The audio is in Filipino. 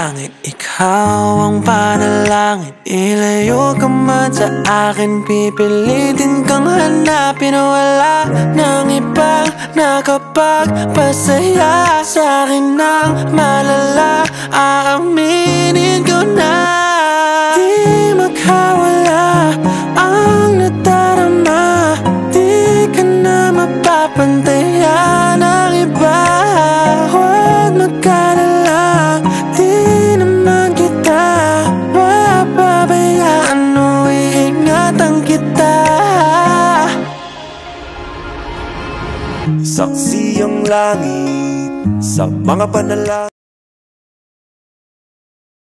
langit, ikaw ang panalangin. Ilayo ka man sa akin, pipilitin kang hanapin. Wala nang ibang nakapagpasaya sa akin ng malala. Aaminin ko na di makawala ang nadarama. Di ka na mapapantayan ng iba. Huwag magkalala, di naman kita mapapabayaan o iingatan kita. Saksi ang langit sa mga panalangin.